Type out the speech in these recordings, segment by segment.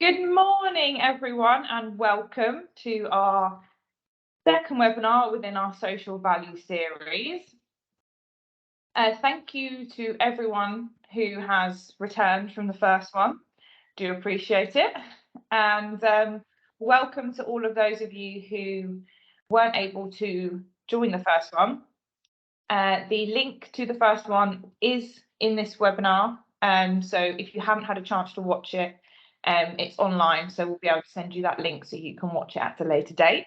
Good morning, everyone, and welcome to our second webinar within our social value series. Thank you to everyone who has returned from the first one. Do appreciate it. And welcome to all of those of you who weren't able to join the first one. The link to the first one is in this webinar. So if you haven't had a chance to watch it, it's online, so we'll be able to send you that link so you can watch it at a later date.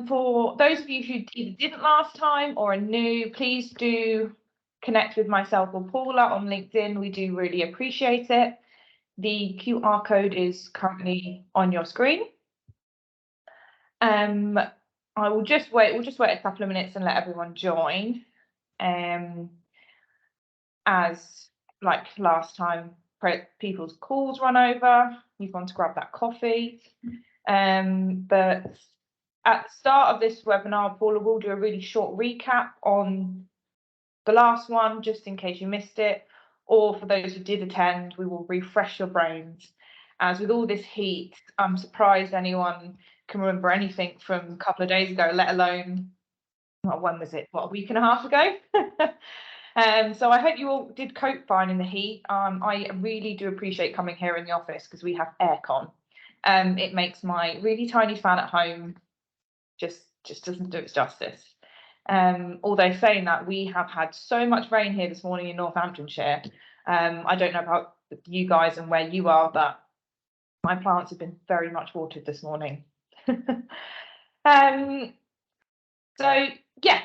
For those of you who either didn't last time or are new, please do connect with myself or Paula on LinkedIn. We do really appreciate it. The QR code is currently on your screen. I will just wait. We'll just wait a couple of minutes and let everyone join. As like last time, people's calls run over. You've gone to grab that coffee. But at the start of this webinar, Paula will do a really short recap on the last one, just in case you missed it. Or for those who did attend, we will refresh your brains. As with all this heat, I'm surprised anyone can remember anything from a couple of days ago, let alone, when was it? What, a week and a half ago? So I hope you all did cope fine in the heat. I really do appreciate coming here in the office because we have aircon. It makes my really tiny fan at home just doesn't do its justice. Although saying that, we have had so much rain here this morning in Northamptonshire. I don't know about you guys and where you are, but my plants have been very much watered this morning. So yeah,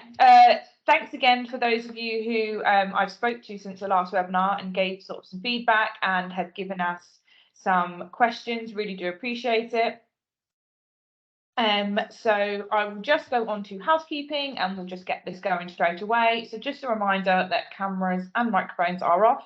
thanks again for those of you who I've spoke to since the last webinar and gave sort of some feedback and have given us some questions. Really do appreciate it. So I will just go on to housekeeping and we'll just get this going straight away. So just a reminder that cameras and microphones are off,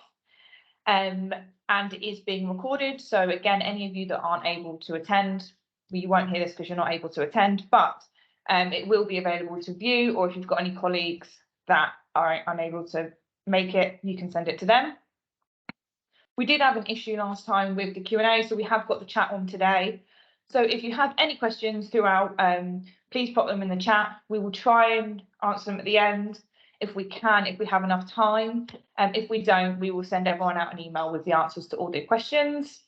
and it is being recorded. So again, any of you that aren't able to attend, well, you won't hear this because you're not able to attend, but it will be available to view, or if you've got any colleagues that are unable to make it, you can send it to them. We did have an issue last time with the Q&A, so we have got the chat on today. So if you have any questions throughout, please pop them in the chat. We will try and answer them at the end if we can, if we have enough time. If we don't, we will send everyone out an email with the answers to all their questions.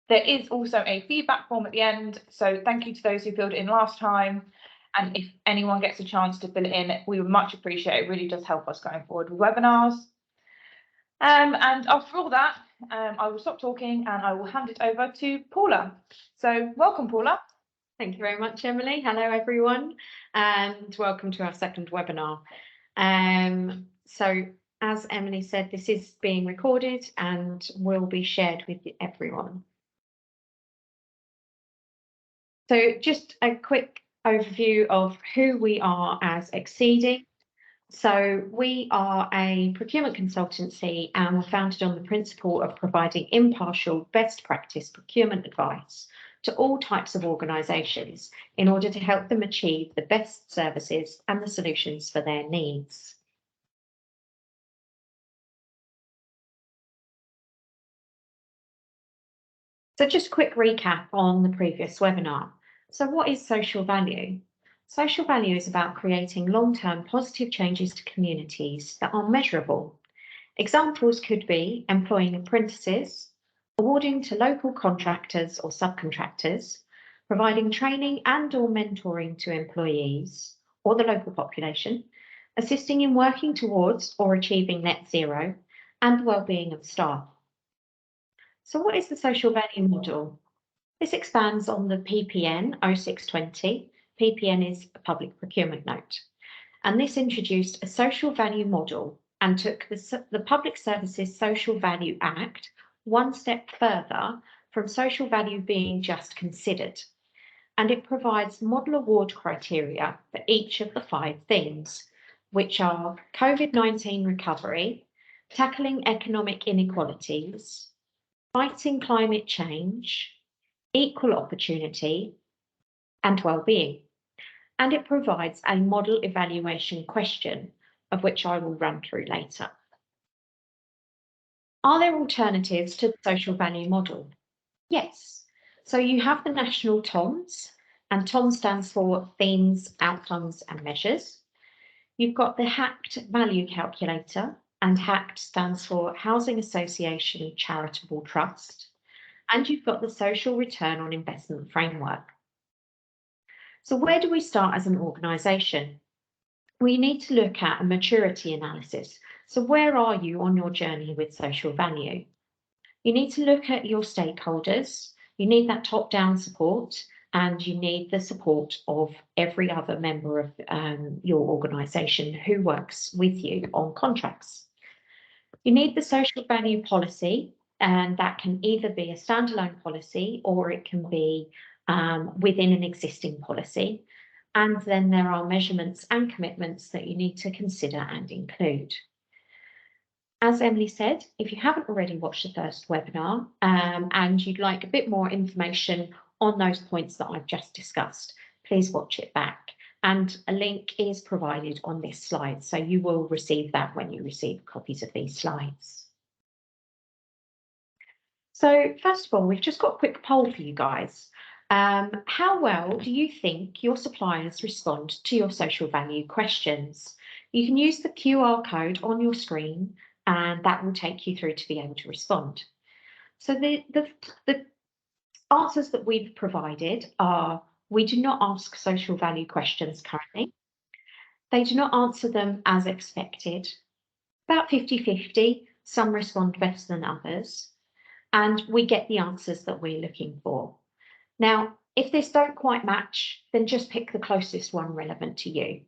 There is also a feedback form at the end, so thank you to those who filled it in last time. And if anyone gets a chance to fill it in, we would much appreciate it. It really does help us going forward with webinars. And after all that, I will stop talking and I will hand it over to Paula. So welcome, Paula. Thank you very much, Emily. Hello, everyone, and welcome to our second webinar. So as Emily said, this is being recorded and will be shared with everyone. So just a quick overview of who we are as Exceeding. So we are a procurement consultancy and we're founded on the principle of providing impartial best practice procurement advice to all types of organisations in order to help them achieve the best services and the solutions for their needs. So just a quick recap on the previous webinar. So what is social value? Social value is about creating long-term positive changes to communities that are measurable. Examples could be employing apprentices, awarding to local contractors or subcontractors, providing training and or mentoring to employees or the local population, assisting in working towards or achieving net zero, and the well-being of staff. So what is the social value model? This expands on the PPN 0620. PPN is a public procurement note. And this introduced a social value model and took the Public Services Social Value Act one step further from social value being just considered. And it provides model award criteria for each of the 5 things, which are COVID-19 recovery, tackling economic inequalities, fighting climate change, equal opportunity, and well-being. And it provides a model evaluation question, of which I will run through later. Are there alternatives to the social value model? Yes. So you have the national TOMs, and TOM stands for Themes, Outcomes and Measures. You've got the HACT value calculator, and HACT stands for Housing Association Charitable Trust. And you've got the Social Return on Investment Framework. So where do we start as an organisation? We need to look at a maturity analysis. So where are you on your journey with social value? You need to look at your stakeholders, you need that top-down support, and you need the support of every other member of your organisation who works with you on contracts. You need the social value policy, and that can either be a standalone policy or it can be within an existing policy. And then there are measurements and commitments that you need to consider and include. As Emily said, if you haven't already watched the first webinar and you'd like a bit more information on those points that I've just discussed, please watch it back. And a link is provided on this slide, so you will receive that when you receive copies of these slides. So first of all, we've just got a quick poll for you guys. How well do you think your suppliers respond to your social value questions? You can use the QR code on your screen and that will take you through to be able to respond. So the answers that we've provided are: we do not ask social value questions currently. They do not answer them as expected. About 50-50, some respond better than others, and we get the answers that we're looking for. Now, if this don't quite match, then just pick the closest one relevant to you.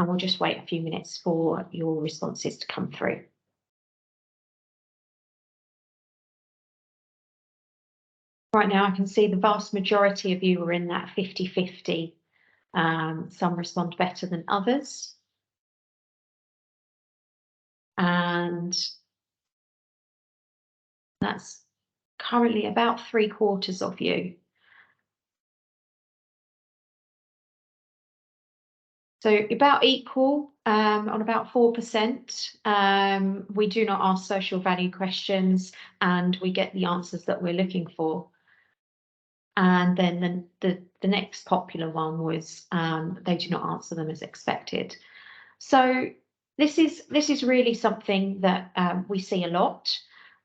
And we'll just wait a few minutes for your responses to come through. Right now, I can see the vast majority of you are in that 50-50. Some respond better than others. And that's currently about 3/4 of you. So about equal, on about 4%. We do not ask social value questions and we get the answers that we're looking for. And then the next popular one was they do not answer them as expected. So this is really something that we see a lot.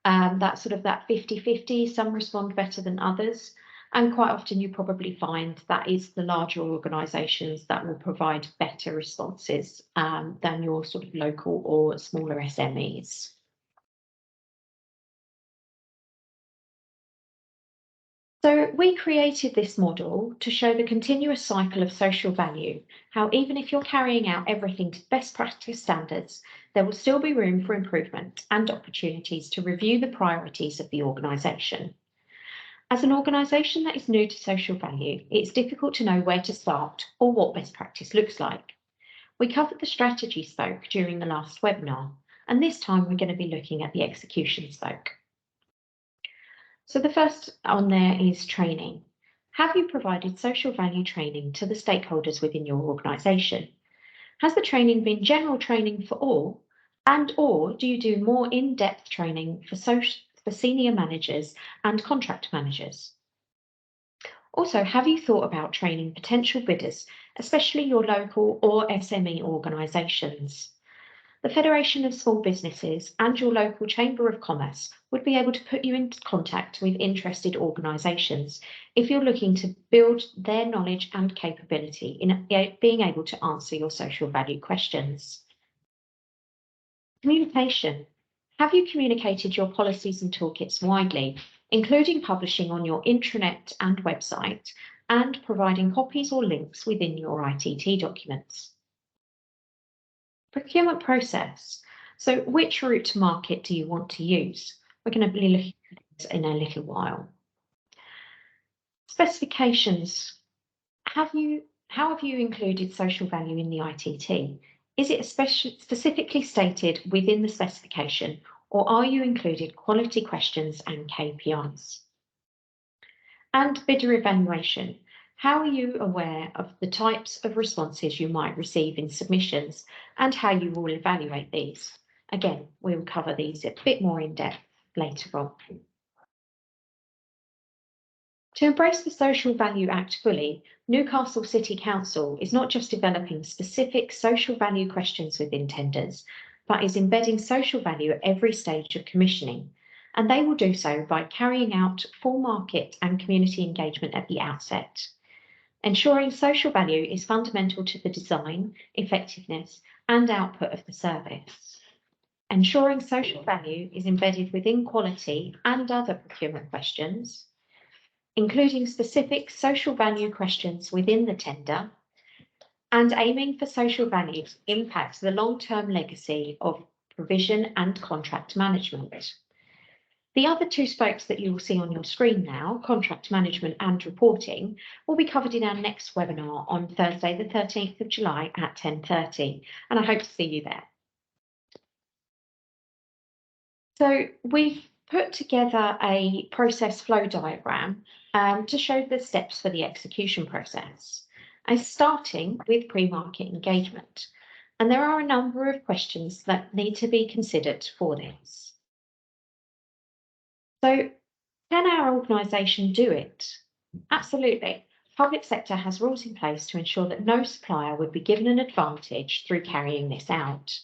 That sort of that 50-50, some respond better than others. And quite often you probably find that is the larger organisations that will provide better responses than your sort of local or smaller SMEs. So we created this model to show the continuous cycle of social value, how even if you're carrying out everything to best practice standards, there will still be room for improvement and opportunities to review the priorities of the organisation. As an organisation that is new to social value, it's difficult to know where to start or what best practice looks like. We covered the strategy spoke during the last webinar, and this time we're going to be looking at the execution spoke. So the first on there is training. Have you provided social value training to the stakeholders within your organisation? Has the training been general training for all, or do you do more in-depth training for senior managers and contract managers? Also, have you thought about training potential bidders, especially your local or SME organisations? The Federation of Small Businesses and your local Chamber of Commerce would be able to put you in contact with interested organisations if you're looking to build their knowledge and capability in being able to answer your social value questions. Communication. Have you communicated your policies and toolkits widely, including publishing on your intranet and website and providing copies or links within your ITT documents? Procurement process. So which route to market do you want to use? We're going to be looking at this in a little while. Specifications. How have you included social value in the ITT? Is it specifically stated within the specification, or are you included quality questions and KPIs? And bidder evaluation. How are you aware of the types of responses you might receive in submissions and how you will evaluate these? Again, we will cover these a bit more in depth later on. To embrace the Social Value Act fully, Newcastle City Council is not just developing specific social value questions within tenders, but is embedding social value at every stage of commissioning. And they will do so by carrying out full market and community engagement at the outset. Ensuring social value is fundamental to the design, effectiveness, and output of the service. Ensuring social value is embedded within quality and other procurement questions, including specific social value questions within the tender, and aiming for social value to impact the long-term legacy of provision and contract management. The other two spokes that you will see on your screen now, contract management and reporting, will be covered in our next webinar on Thursday, the 13th of July at 10:30, and I hope to see you there. So we've put together a process flow diagram to show the steps for the execution process. Starting with pre-market engagement. And there are a number of questions that need to be considered for this. So can our organisation do it? Absolutely. Public sector has rules in place to ensure that no supplier would be given an advantage through carrying this out.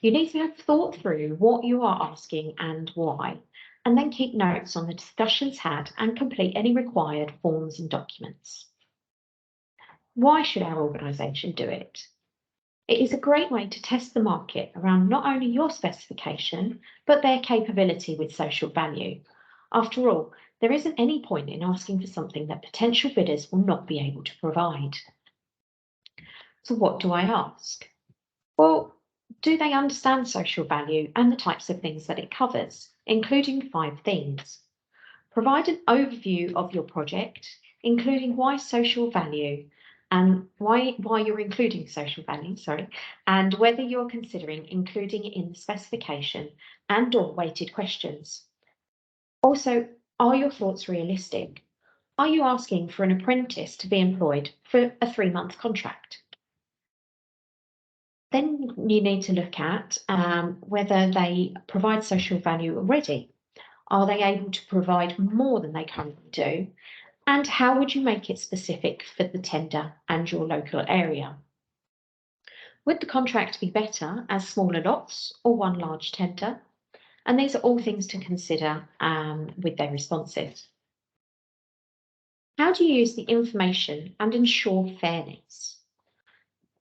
You need to have thought through what you are asking and why, and then keep notes on the discussions had and complete any required forms and documents. Why should our organisation do it? It is a great way to test the market around not only your specification, but their capability with social value. After all, there isn't any point in asking for something that potential bidders will not be able to provide. So what do I ask? Well, do they understand social value and the types of things that it covers, including 5 themes? Provide an overview of your project, including why social value and why you're including social value, and whether you're considering including it in the specification and/or weighted questions. Also, are your thoughts realistic? Are you asking for an apprentice to be employed for a 3-month contract? Then you need to look at whether they provide social value already. Are they able to provide more than they currently do? And how would you make it specific for the tender and your local area? Would the contract be better as smaller lots or one large tender? And these are all things to consider with their responses. How do you use the information and ensure fairness?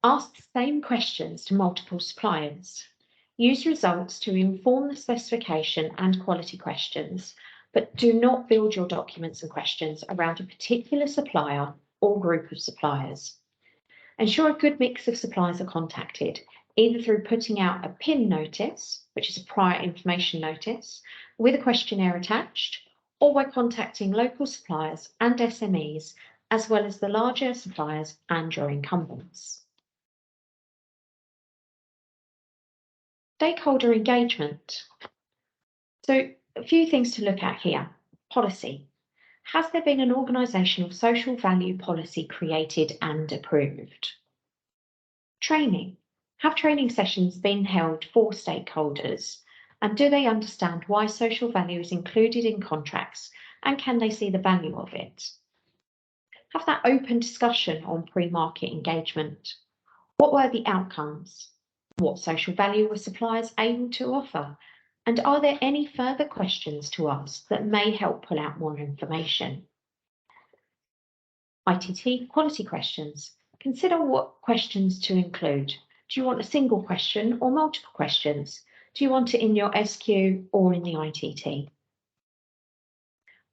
Ask the same questions to multiple suppliers. Use results to inform the specification and quality questions, but do not build your documents and questions around a particular supplier or group of suppliers. Ensure a good mix of suppliers are contacted, either through putting out a PIN notice, which is a prior information notice, with a questionnaire attached, or by contacting local suppliers and SMEs, as well as the larger suppliers and your incumbents. Stakeholder engagement. So a few things to look at here. Policy. Has there been an organisational social value policy created and approved? Training. Have training sessions been held for stakeholders? And do they understand why social value is included in contracts and can they see the value of it? Have that open discussion on pre-market engagement. What were the outcomes? What social value were suppliers able to offer? And are there any further questions to ask that may help pull out more information? ITT quality questions. Consider what questions to include. Do you want a single question or multiple questions? Do you want it in your SQ or in the ITT?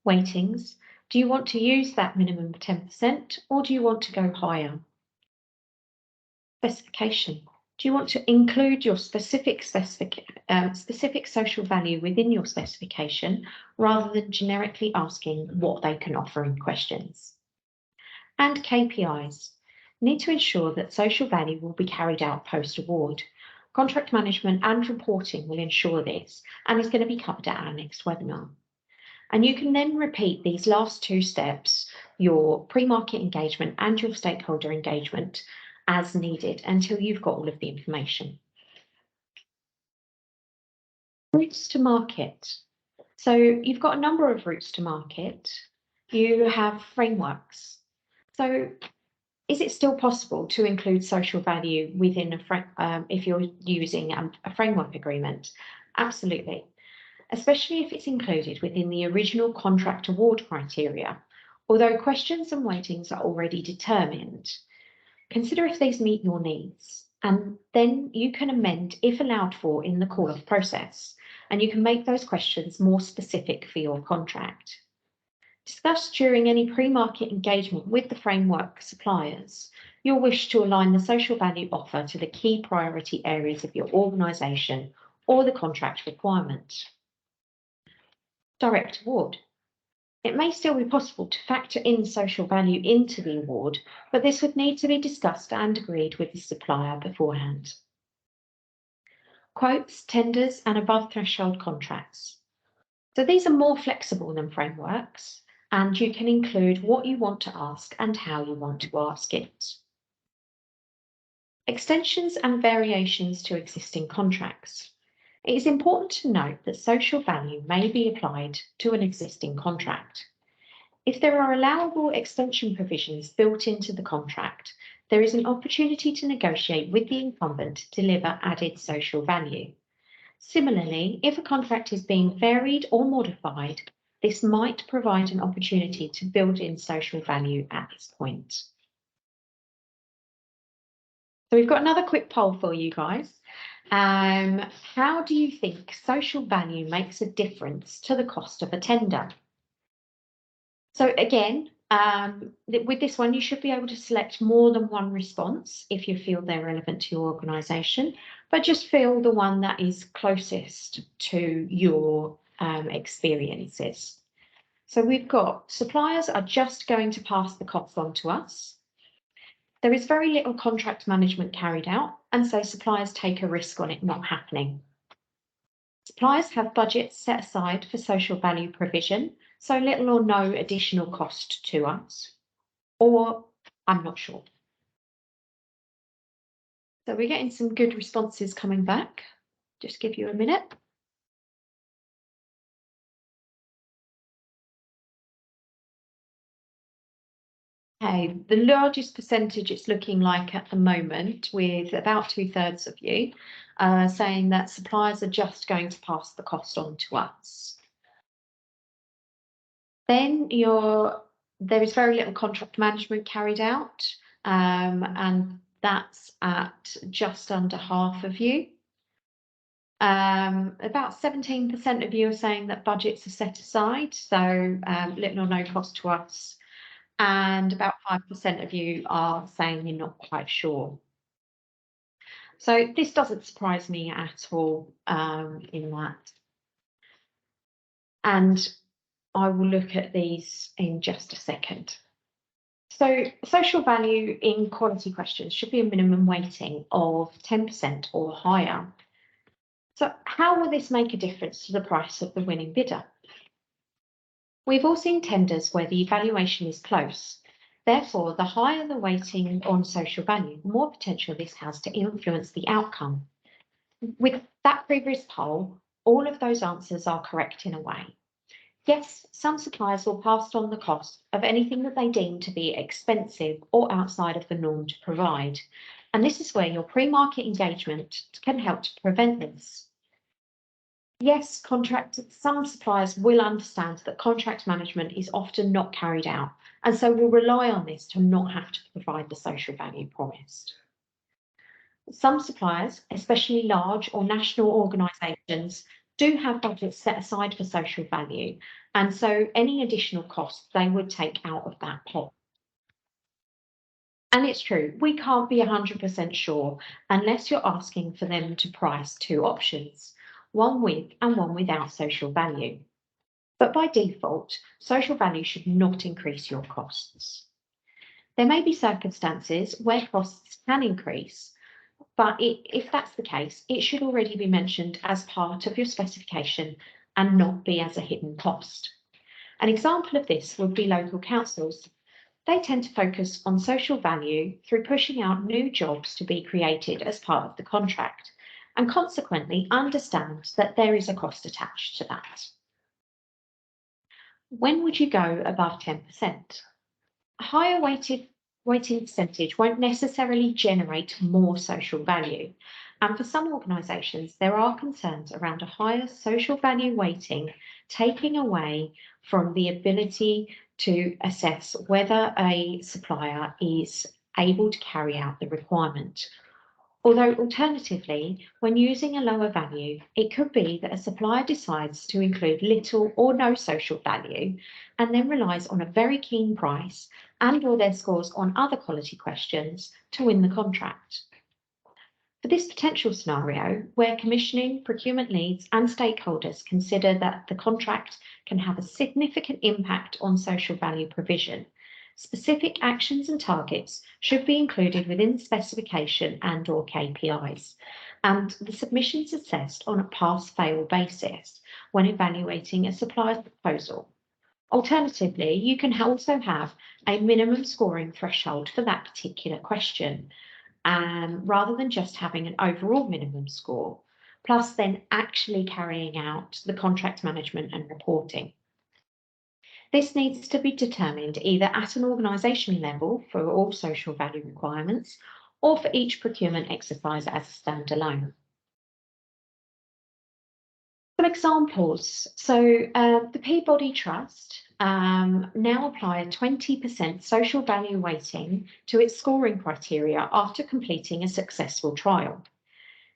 Weightings. Do you want to use that minimum 10% or do you want to go higher? Specification. Do you want to include your specific social value within your specification rather than generically asking what they can offer in questions? And KPIs. Need to ensure that social value will be carried out post-award. Contract management and reporting will ensure this and is going to be covered at our next webinar. And you can then repeat these last 2 steps, your pre-market engagement and your stakeholder engagement, as needed until you've got all of the information. Routes to market. So you've got a number of routes to market. You have frameworks. So is it still possible to include social value within if you're using a framework agreement? Absolutely, especially if it's included within the original contract award criteria. Although questions and weightings are already determined, consider if these meet your needs, and then you can amend if allowed for in the call-off process, and you can make those questions more specific for your contract. Discuss during any pre-market engagement with the framework suppliers your wish to align the social value offer to the key priority areas of your organisation or the contract requirement. Direct award. It may still be possible to factor in social value into the award, but this would need to be discussed and agreed with the supplier beforehand. Quotes, tenders, and above threshold contracts. So these are more flexible than frameworks, and you can include what you want to ask and how you want to ask it. Extensions and variations to existing contracts. It is important to note that social value may be applied to an existing contract. If there are allowable extension provisions built into the contract, there is an opportunity to negotiate with the incumbent to deliver added social value. Similarly, if a contract is being varied or modified, this might provide an opportunity to build in social value at this point. So we've got another quick poll for you guys. How do you think social value makes a difference to the cost of a tender? So again, with this one, you should be able to select more than one response if you feel they're relevant to your organisation, but just feel the one that is closest to your experiences. So we've got suppliers are just going to pass the cost on to us. There is very little contract management carried out, and so suppliers take a risk on it not happening. Suppliers have budgets set aside for social value provision, so little or no additional cost to us, or I'm not sure. So we're getting some good responses coming back. Just give you a minute. Okay, the largest percentage it's looking like at the moment, with about 2/3 of you saying that suppliers are just going to pass the cost on to us. Then there is very little contract management carried out, and that's at just under half of you. About 17% of you are saying that budgets are set aside, so little or no cost to us. And about 5% of you are saying you're not quite sure. So this doesn't surprise me at all in that. And I will look at these in just a second. So social value in quality questions should be a minimum weighting of 10% or higher. So how will this make a difference to the price of the winning bidder? We've all seen tenders where the evaluation is close. Therefore, the higher the weighting on social value, the more potential this has to influence the outcome. With that previous poll, all of those answers are correct in a way. Yes, some suppliers will pass on the cost of anything that they deem to be expensive or outside of the norm to provide. And this is where your pre-market engagement can help to prevent this. Yes, some suppliers will understand that contract management is often not carried out, and so will rely on this to not have to provide the social value promised. Some suppliers, especially large or national organisations, do have budgets set aside for social value, and so any additional costs they would take out of that pot. And it's true, we can't be 100% sure unless you're asking for them to price two options, one with and one without social value. But by default, social value should not increase your costs. There may be circumstances where costs can increase, but if that's the case, it should already be mentioned as part of your specification and not be as a hidden cost. An example of this would be local councils. They tend to focus on social value through pushing out new jobs to be created as part of the contract. and consequently understand that there is a cost attached to that. When would you go above 10%? A higher weighting percentage won't necessarily generate more social value. And for some organisations, there are concerns around a higher social value weighting taking away from the ability to assess whether a supplier is able to carry out the requirement. Although alternatively, when using a lower value, it could be that a supplier decides to include little or no social value and then relies on a very keen price and/or their scores on other quality questions to win the contract. For this potential scenario, where commissioning, procurement leads and stakeholders consider that the contract can have a significant impact on social value provision, specific actions and targets should be included within the specification and/or KPIs, and the submissions assessed on a pass-fail basis when evaluating a supplier's proposal. Alternatively, you can also have a minimum scoring threshold for that particular question, rather than just having an overall minimum score, plus then actually carrying out the contract management and reporting. This needs to be determined either at an organisation level for all social value requirements or for each procurement exercise as a standalone. Some examples. The Peabody Trust now apply a 20% social value weighting to its scoring criteria after completing a successful trial.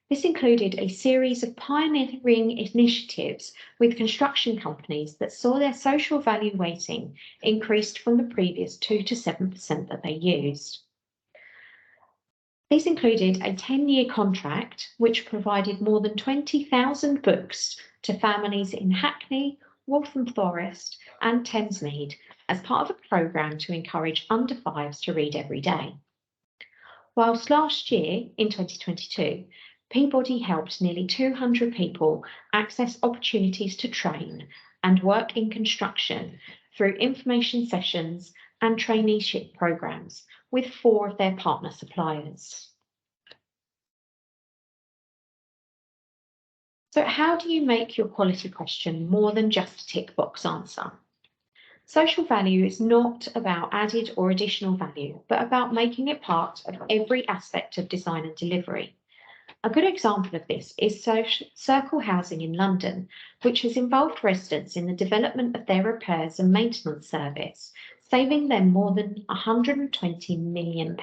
This included a series of pioneering initiatives with construction companies that saw their social value weighting increased from the previous 2 to 7% that they used. These included a 10-year contract, which provided more than 20,000 books to families in Hackney, Waltham Forest and Thamesmead as part of a programme to encourage under fives to read every day. Whilst last year, in 2022, Peabody helped nearly 200 people access opportunities to train and work in construction through information sessions and traineeship programmes with 4 of their partner suppliers. So how do you make your quality question more than just a tick box answer? Social value is not about added or additional value, but about making it part of every aspect of design and delivery. A good example of this is Circle Housing in London, which has involved residents in the development of their repairs and maintenance service, saving them more than £120 million.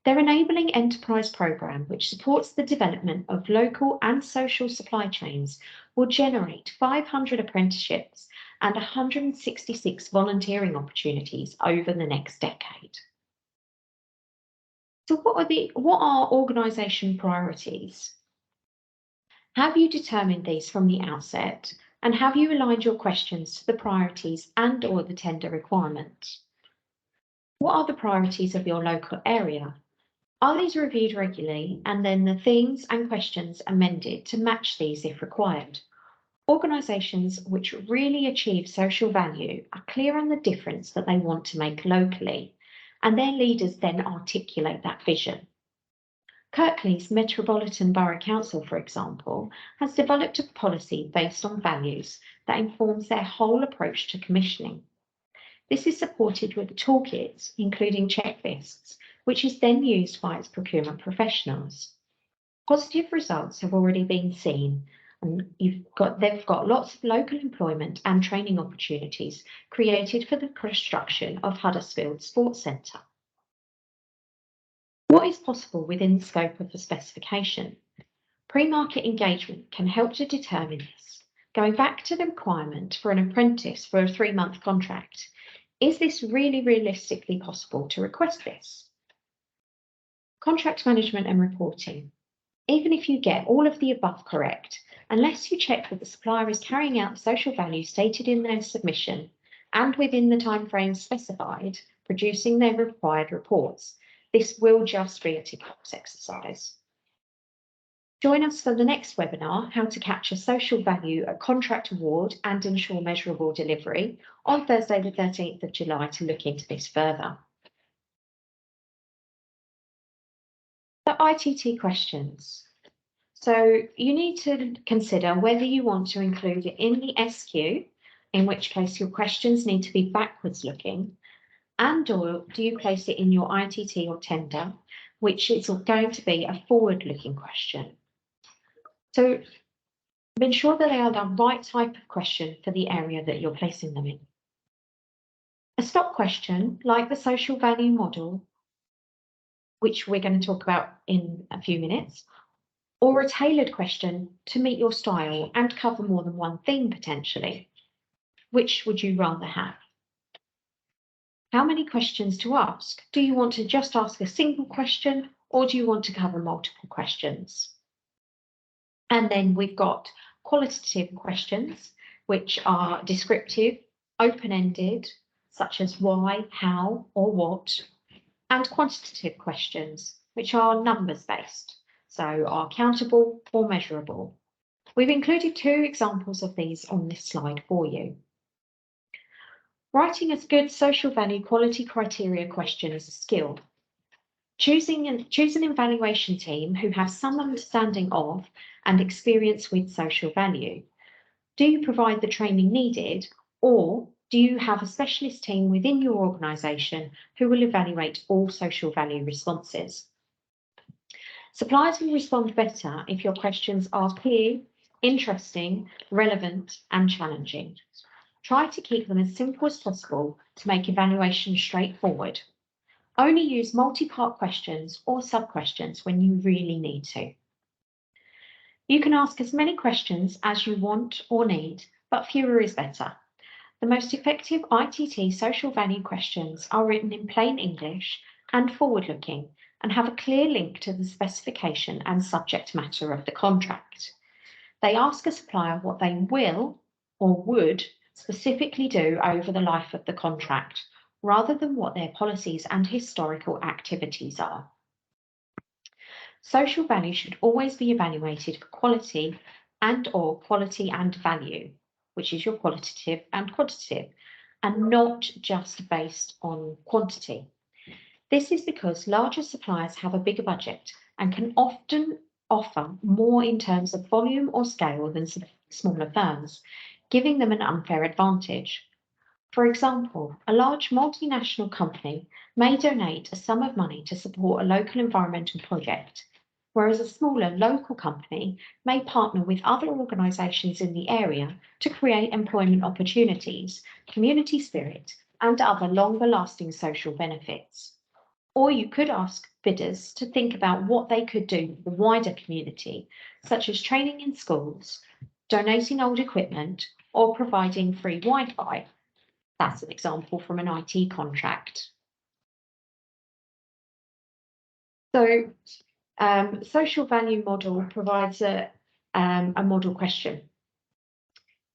Their Enabling Enterprise programme, which supports the development of local and social supply chains, will generate 500 apprenticeships and 166 volunteering opportunities over the next decade. So what are organisation priorities? Have you determined these from the outset, and have you aligned your questions to the priorities and/or the tender requirement? What are the priorities of your local area? Are these reviewed regularly and then the themes and questions amended to match these if required? Organisations which really achieve social value are clear on the difference that they want to make locally, and their leaders then articulate that vision. Kirklees Metropolitan Borough Council, for example, has developed a policy based on values that informs their whole approach to commissioning. This is supported with toolkits, including checklists, which is then used by its procurement professionals. Positive results have already been seen, and they've got lots of local employment and training opportunities created for the construction of Huddersfield Sports Centre. What is possible within the scope of the specification? Pre-market engagement can help to determine this. Going back to the requirement for an apprentice for a 3-month contract, is this really realistically possible to request this? Contract management and reporting. Even if you get all of the above correct, unless you check that the supplier is carrying out the social value stated in their submission and within the timeframes specified, producing their required reports, this will just be a tick box exercise. Join us for the next webinar, How to Capture Social Value at Contract Award and Ensure Measurable Delivery, on Thursday the 13th of July to look into this further. The ITT questions. So you need to consider whether you want to include it in the SQ, in which case your questions need to be backwards looking, and or do you place it in your ITT or tender, which is going to be a forward looking question. So ensure that they are the right type of question for the area that you're placing them in. A stop question, like the social value model, which we're going to talk about in a few minutes, or a tailored question to meet your style and cover more than one theme potentially. Which would you rather have? How many questions to ask? Do you want to just ask a single question, or do you want to cover multiple questions? And then we've got qualitative questions, which are descriptive, open-ended, such as why, how, or what, and quantitative questions, which are numbers-based, so are countable or measurable. We've included 2 examples of these on this slide for you. Writing a good social value quality criteria question is a skill. Choose an evaluation team who have some understanding of and experience with social value. Do you provide the training needed, or do you have a specialist team within your organisation who will evaluate all social value responses? Suppliers will respond better if your questions are clear, interesting, relevant, and challenging. Try to keep them as simple as possible to make evaluation straightforward. Only use multi-part questions or sub-questions when you really need to. You can ask as many questions as you want or need, but fewer is better. The most effective ITT social value questions are written in plain English and forward-looking and have a clear link to the specification and subject matter of the contract. They ask a supplier what they will or would specifically do over the life of the contract, rather than what their policies and historical activities are. Social value should always be evaluated for quality and value, which is your qualitative and quantitative, and not just based on quantity. This is because larger suppliers have a bigger budget and can often offer more in terms of volume or scale than smaller firms, giving them an unfair advantage. For example, a large multinational company may donate a sum of money to support a local environmental project, whereas a smaller local company may partner with other organisations in the area to create employment opportunities, community spirit, and other longer-lasting social benefits. Or you could ask bidders to think about what they could do for the wider community, such as training in schools, donating old equipment, or providing free Wi-Fi. That's an example from an IT contract. So, social value model provides a model question.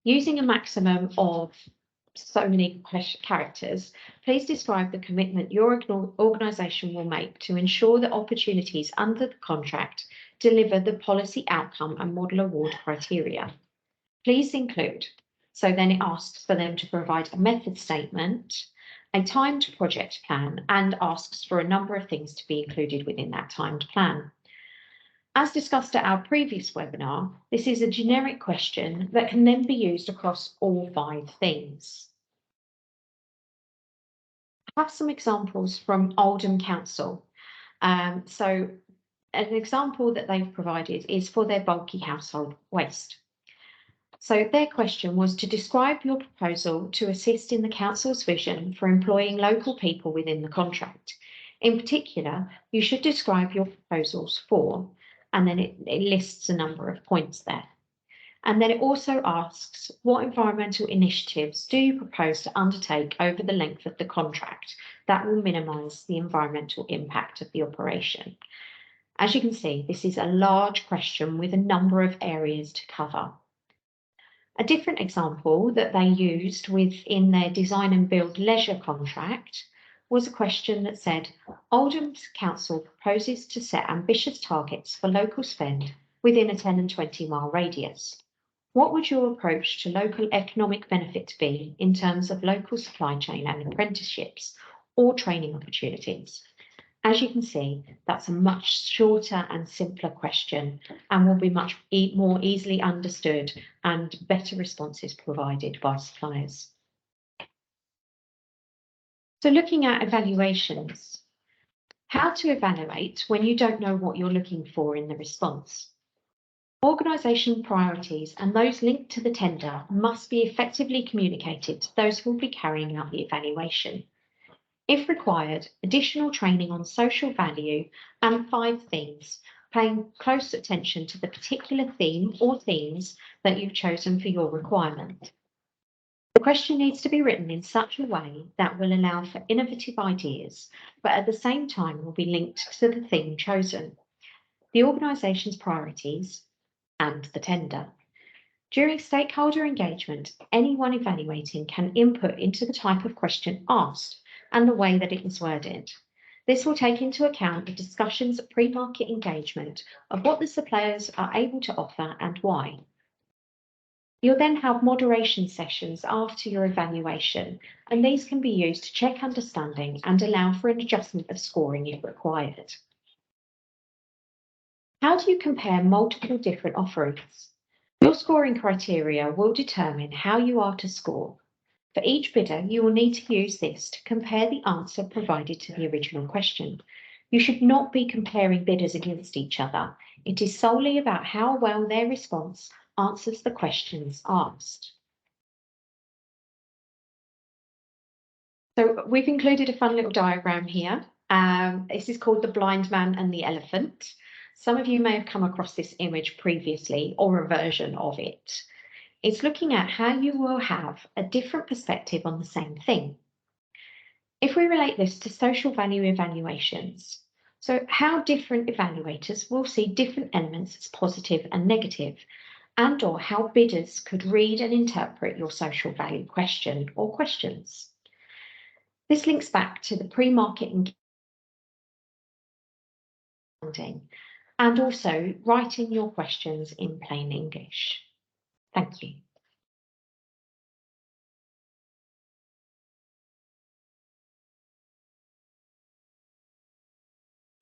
Using a maximum of so many characters, please describe the commitment your organisation will make to ensure that opportunities under the contract deliver the policy outcome and model award criteria. Please include. So then it asks for them to provide a method statement, a timed project plan, and asks for a number of things to be included within that timed plan. As discussed at our previous webinar, this is a generic question that can then be used across all 5 themes. I have some examples from Oldham Council. So an example that they've provided is for their bulky household waste. So their question was to describe your proposal to assist in the council's vision for employing local people within the contract. In particular, you should describe your proposals for, and then it lists a number of points there. And then it also asks, what environmental initiatives do you propose to undertake over the length of the contract that will minimise the environmental impact of the operation? As you can see, this is a large question with a number of areas to cover. A different example that they used within their design and build leisure contract was a question that said, Oldham Council proposes to set ambitious targets for local spend within a 10 and 20 mile radius. What would your approach to local economic benefit be in terms of local supply chain and apprenticeships or training opportunities? As you can see, that's a much shorter and simpler question and will be much more easily understood and better responses provided by suppliers. So looking at evaluations, how to evaluate when you don't know what you're looking for in the response. Organisation priorities and those linked to the tender must be effectively communicated to those who will be carrying out the evaluation. If required, additional training on social value and 5 themes, paying close attention to the particular theme or themes that you've chosen for your requirement. The question needs to be written in such a way that will allow for innovative ideas, but at the same time will be linked to the theme chosen, the organisation's priorities, and the tender. During stakeholder engagement, anyone evaluating can input into the type of question asked and the way that it is worded. This will take into account the discussions at pre-market engagement of what the suppliers are able to offer and why. You'll then have moderation sessions after your evaluation, and these can be used to check understanding and allow for an adjustment of scoring if required. How do you compare multiple different offerings? Your scoring criteria will determine how you are to score. For each bidder, you will need to use this to compare the answer provided to the original question. You should not be comparing bidders against each other. It is solely about how well their response answers the questions asked. So we've included a fun little diagram here. This is called the blind man and the elephant. Some of you may have come across this image previously or a version of it. It's looking at how you will have a different perspective on the same thing. If we relate this to social value evaluations, so how different evaluators will see different elements as positive and negative, and or how bidders could read and interpret your social value question or questions. This links back to the pre-market engagement and also writing your questions in plain English. Thank you.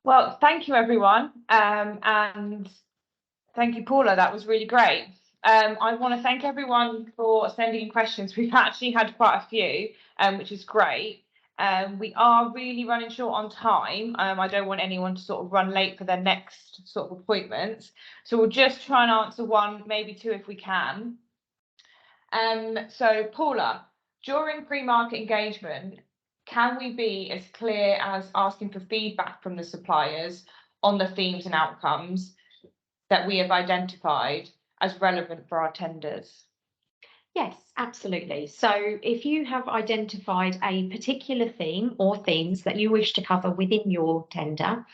Well, thank you, everyone. And thank you, Paula. That was really great. I want to thank everyone for sending in questions. We've actually had quite a few, which is great. We are really running short on time. I don't want anyone to sort of run late for their next sort of appointments. So we'll just try and answer one, maybe two if we can. So Paula, during pre-market engagement, can we be as clear as asking for feedback from the suppliers on the themes and outcomes that we have identified as relevant for our tenders? Yes, absolutely. So if you have identified a particular theme or themes that you wish to cover within your tender,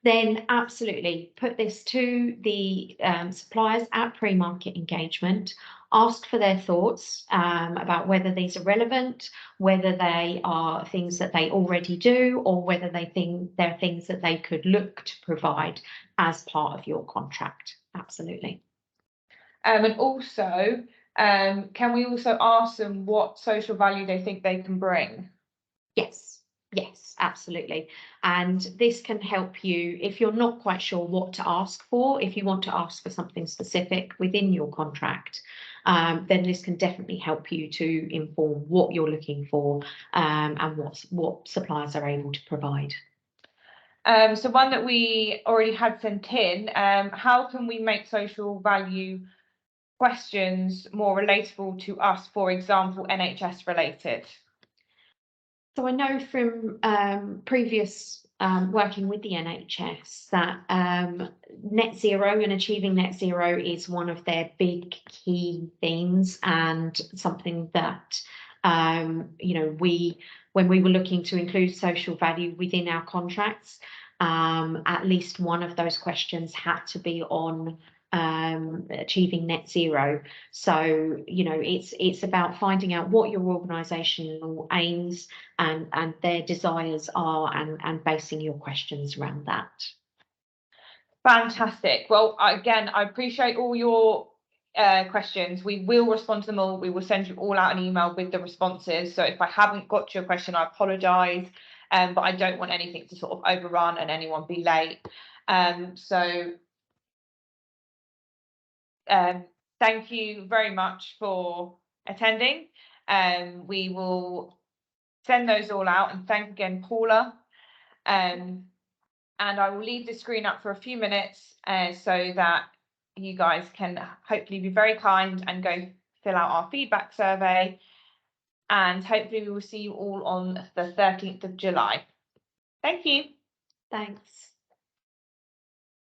then absolutely put this to the suppliers at pre-market engagement, ask for their thoughts about whether these are relevant, whether they are things that they already do, or whether they think they're things that they could look to provide as part of your contract. Absolutely. And also, can we also ask them what social value they think they can bring? Yes, absolutely. And this can help you if you're not quite sure what to ask for. If you want to ask for something specific within your contract, then this can definitely help you to inform what you're looking for and what suppliers are able to provide. So one that we already had sent in, how can we make social value questions more relatable to us, for example, NHS related? So I know from previous working with the NHS that net zero and achieving net zero is one of their big key themes and something that when we were looking to include social value within our contracts, at least one of those questions had to be on achieving net zero. So it's about finding out what your organisational aims and their desires are and basing your questions around that. Fantastic. Well, again, I appreciate all your questions. We will respond to them all. We will send you all out an email with the responses. So if I haven't got to your question, I apologise. but I don't want anything to sort of overrun and anyone be late. Thank you very much for attending. We will send those all out, and thank again, Paula. And I will leave the screen up for a few minutes so that you guys can hopefully be very kind and go fill out our feedback survey. And hopefully we will see you all on the 13th of July. Thank you. Thanks.